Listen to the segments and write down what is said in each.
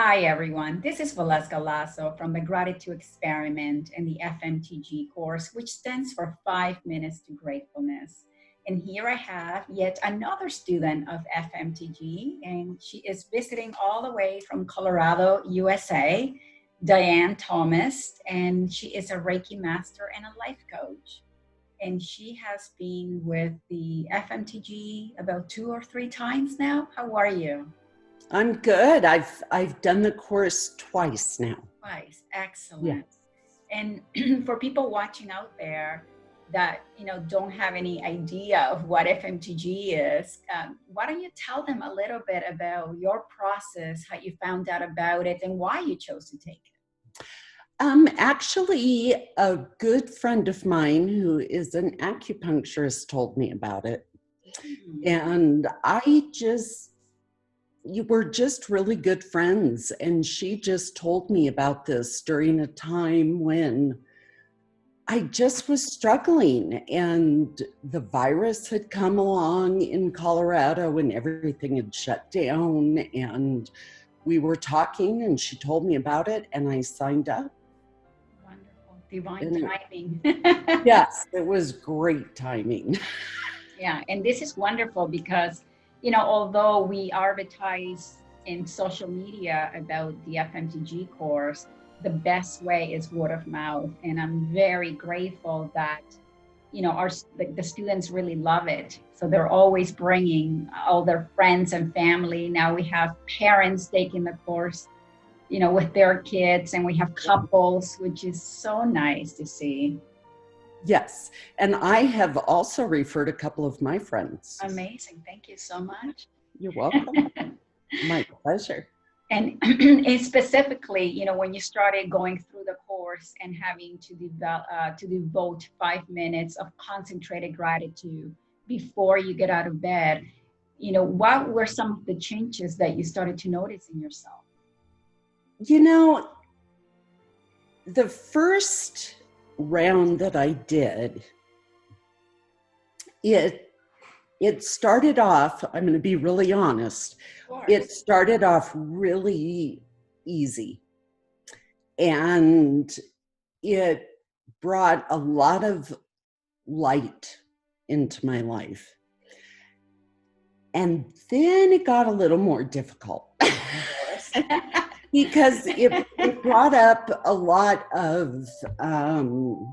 Hi, everyone. This is Waleuska Lazo from the Gratitude Experiment and the FMTG course, which stands for 5 Minutes to Gratefulness. And here I have yet another student of FMTG, and she is visiting all the way from Colorado, USA, Diane Thomas, and she is a Reiki master and a life coach. And she has been with the FMTG about 2 or 3 times now. How are you? I'm good. I've done the course twice now. Twice. Excellent. Yeah. And for people watching out there that don't have any idea of what FMTG is, why don't you tell them a little bit about your process, how you found out about it, and why you chose to take it? Actually, a good friend of mine who is an acupuncturist told me about it. And you were just really good friends. And she just told me about this during a time when I just was struggling, and the virus had come along in Colorado and everything had shut down, and we were talking and she told me about it and I signed up. Wonderful. Divine timing. Yes, it was great timing. Yeah, and this is wonderful because, although we advertise in social media about the FMTG course, the best way is word of mouth. And I'm very grateful that, the students really love it. So they're always bringing all their friends and family. Now we have parents taking the course, with their kids, and we have couples, which is so nice to see. Yes, and I have also referred a couple of my friends. Amazing. Thank you so much. You're welcome. My pleasure. And specifically, when you started going through the course and having to devote 5 minutes of concentrated gratitude before you get out of bed, what were some of the changes that you started to notice in yourself? The first round that I did, it started off, I'm going to be really honest, it started off really easy, and it brought a lot of light into my life. And then it got a little more difficult because it brought up a lot of, I'm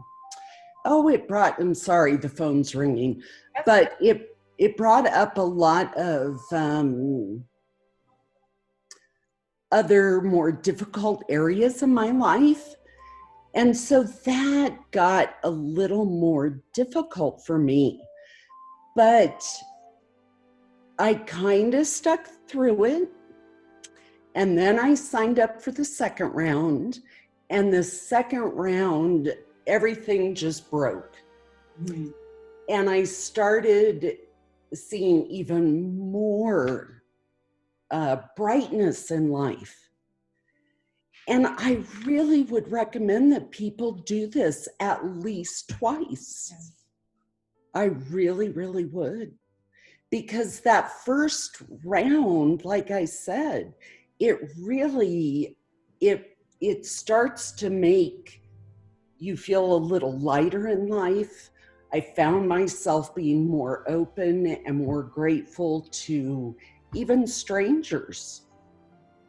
sorry, the phone's ringing, but it brought up a lot of other more difficult areas of my life. And so that got a little more difficult for me. But I kind of stuck through it. And then I signed up for the second round. And the second round, everything just broke. Mm-hmm. And I started seeing even more brightness in life. And I really would recommend that people do this at least twice. Yes. I really, really would. Because that first round, like I said, it really, it starts to make you feel a little lighter in life. I found myself being more open and more grateful to even strangers.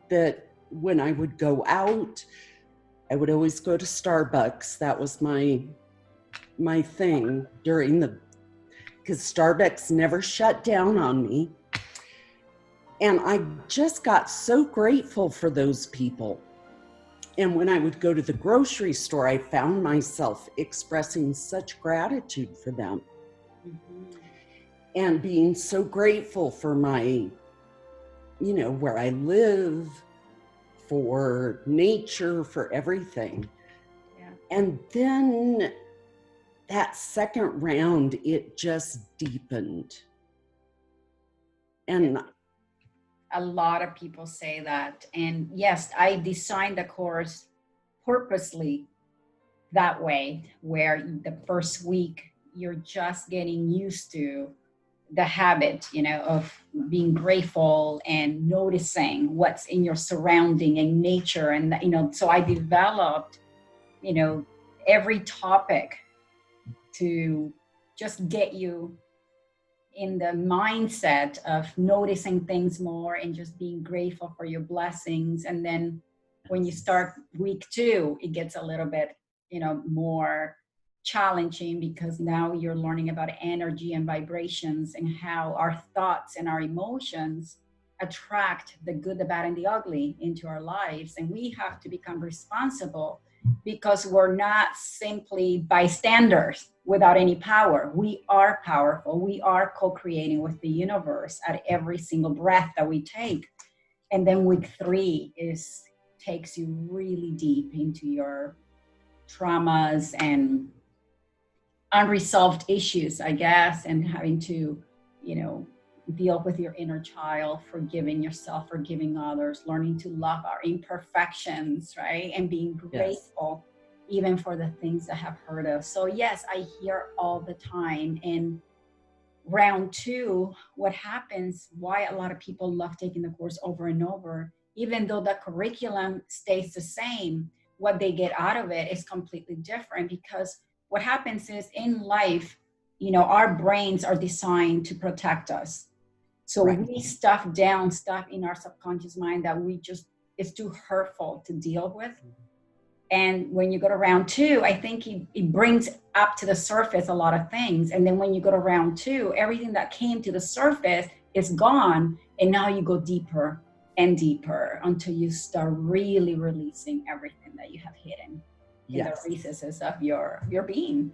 That when I would go out, I would always go to Starbucks. That was my thing because Starbucks never shut down on me. And I just got so grateful for those people. And when I would go to the grocery store, I found myself expressing such gratitude for them. Mm-hmm. And being so grateful for my, where I live, for nature, for everything. Yeah. And then that second round, it just deepened. And a lot of people say that. And yes, I designed the course purposely that way, where the first week you're just getting used to the habit, of being grateful and noticing what's in your surrounding and nature. And, so I developed, every topic to just get you in the mindset of noticing things more and just being grateful for your blessings. And then when you start week 2, it gets a little bit, more challenging, because now you're learning about energy and vibrations and how our thoughts and our emotions attract the good, the bad, and the ugly into our lives. And we have to become responsible, because we're not simply bystanders without any power. We are powerful. We are co-creating with the universe at every single breath that we take. And then week 3 takes you really deep into your traumas and unresolved issues, I guess, and having to, deal with your inner child, forgiving yourself, forgiving others, learning to love our imperfections, right? And being grateful, even for the things that have hurt us. So yes, I hear all the time. In round 2, what happens, why a lot of people love taking the course over and over, even though the curriculum stays the same, what they get out of it is completely different. Because what happens is, in life, our brains are designed to protect us. So we stuff down stuff in our subconscious mind that it's too hurtful to deal with. And when you go to round 2, I think it brings up to the surface a lot of things. And then when you go to round 2, everything that came to the surface is gone. And now you go deeper and deeper until you start really releasing everything that you have hidden in the recesses of your being.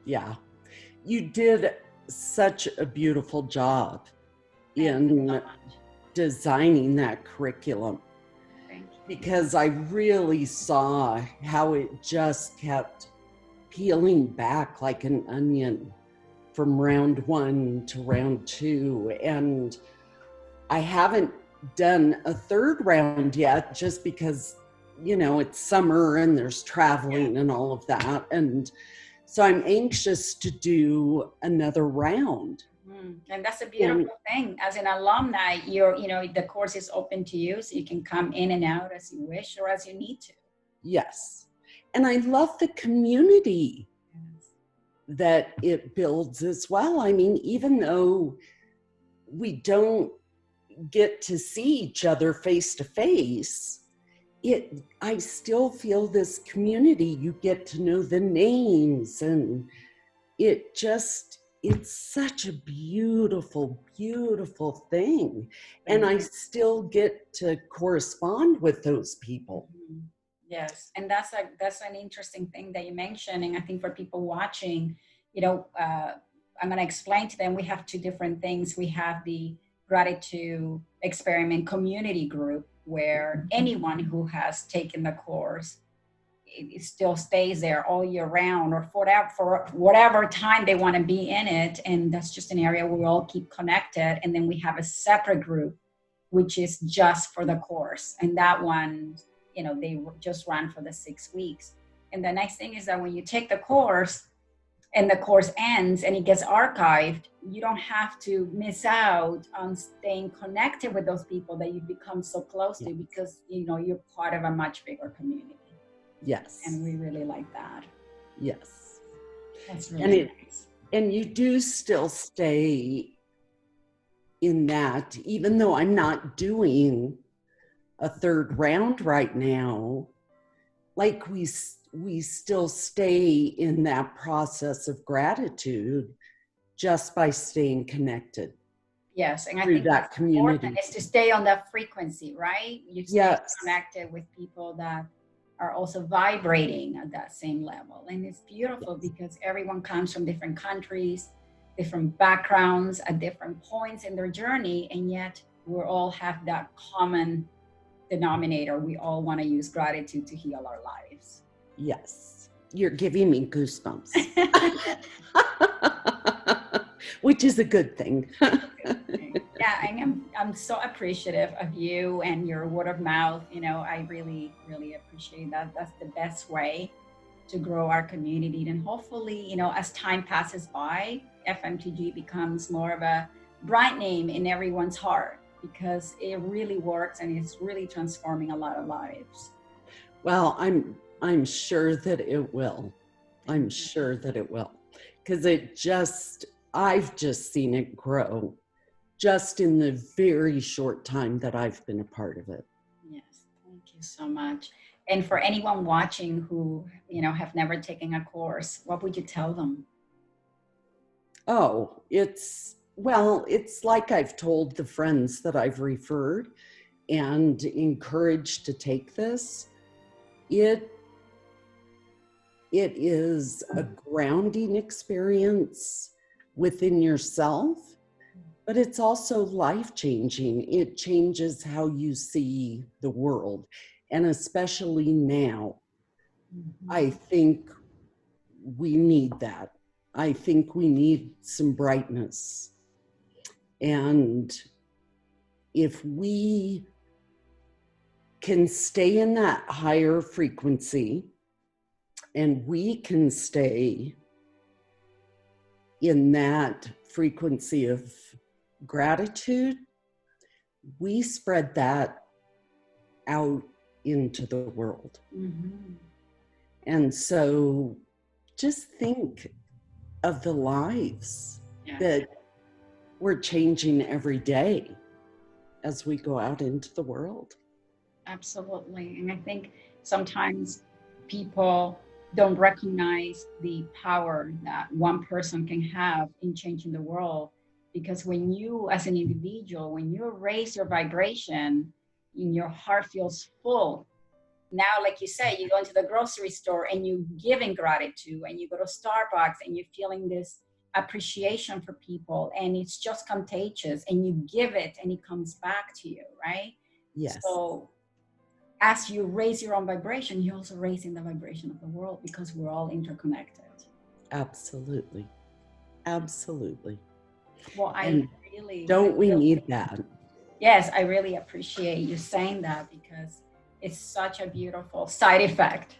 Yeah. You did such a beautiful job in designing that curriculum. Because I really saw how it just kept peeling back like an onion from round 1 to round 2. And I haven't done a 3rd round yet, just because, it's summer and there's traveling and all of that. And so I'm anxious to do another round. And that's a beautiful thing. As an alumni, the course is open to you, so you can come in and out as you wish or as you need to. Yes. And I love the community that it builds as well. I mean, even though we don't get to see each other face to face, I still feel this community. You get to know the names, and it's such a beautiful, beautiful thing. And I still get to correspond with those people. Yes. And that's an interesting thing that you mentioned. And I think for people watching, I'm going to explain to them, we have 2 different things. We have the Gratitude Experiment community group, where anyone who has taken the course, it still stays there all year round, or for whatever time they want to be in it. And that's just an area where we all keep connected. And then we have a separate group, which is just for the course. And that one, they just run for the 6 weeks. And the nice thing is that when you take the course and the course ends and it gets archived, you don't have to miss out on staying connected with those people that you've become so close to, because, you're part of a much bigger community. Yes. And we really like that. Yes. That's really nice. And you do still stay in that, even though I'm not doing a 3rd round right now, like we still stay in that process of gratitude just by staying connected. Yes, and I think that community is to stay on that frequency, right? You stay connected with people that are also vibrating at that same level. And it's beautiful because everyone comes from different countries, different backgrounds, at different points in their journey, and yet we all have that common denominator. We all want to use gratitude to heal our lives. Yes, you're giving me goosebumps. Which is a good thing. Yeah, and I'm so appreciative of you and your word of mouth. I really, really appreciate that. That's the best way to grow our community. And hopefully, as time passes by FMTG becomes more of a brand name in everyone's heart, because it really works and it's really transforming a lot of lives. Well, I'm sure that it will. I'm sure that it will, because I've just seen it grow just in the very short time that I've been a part of it. Yes, thank you so much. And for anyone watching who, have never taken a course, what would you tell them? Oh, it's like I've told the friends that I've referred and encouraged to take this. It is a grounding experience within yourself, but it's also life-changing. It changes how you see the world. And especially now, I think we need that. I think we need some brightness. And if we can stay in that higher frequency, and we can stay in that frequency of gratitude, we spread that out into the world. And so just think of the lives that we're changing every day as we go out into the world. Absolutely. And I think sometimes people don't recognize the power that one person can have in changing the world. Because when you, as an individual, when you raise your vibration, your heart feels full. Now, like you say, you go into the grocery store and you give in gratitude, and you go to Starbucks and you're feeling this appreciation for people, and it's just contagious, and you give it and it comes back to you, right? Yes. So as you raise your own vibration, you're also raising the vibration of the world, because we're all interconnected. Absolutely. Absolutely. Well, don't we need that? Yes, I really appreciate you saying that, because it's such a beautiful side effect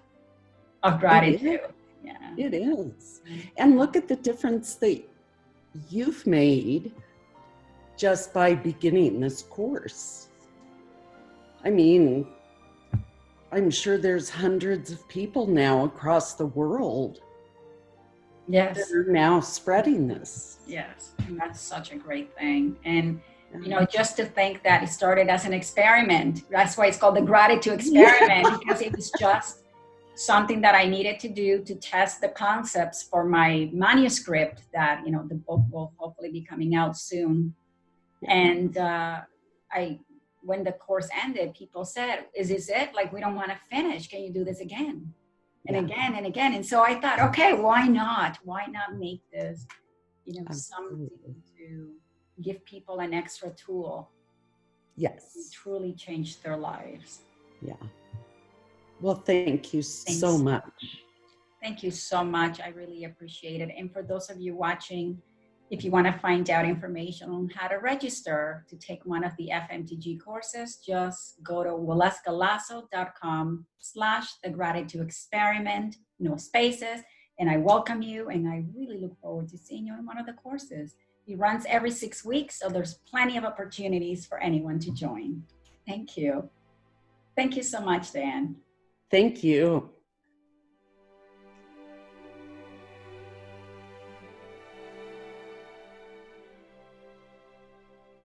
of gratitude. It is. And look at the difference that you've made just by beginning this course. I mean, I'm sure there's hundreds of people now across the world that are now spreading this. Yes, and that's such a great thing. And just to think that it started as an experiment. That's why it's called the gratitude experiment, because it was just something that I needed to do to test the concepts for my manuscript that, the book will hopefully be coming out soon. And when the course ended, people said, is this it? Like, we don't want to finish. Can you do this again? And again and again. And so I thought, okay, why not? Why not make this, something to give people an extra tool? Yes. To truly change their lives. Yeah. Well, thank you so much. Thank you so much. I really appreciate it. And for those of you watching, if you want to find out information on how to register to take one of the FMTG courses, just go to waleukalazo.com/thegratitudeexperiment, no spaces. And I welcome you. And I really look forward to seeing you in one of the courses. It runs every 6 weeks, so there's plenty of opportunities for anyone to join. Thank you. Thank you so much, Diane. Thank you.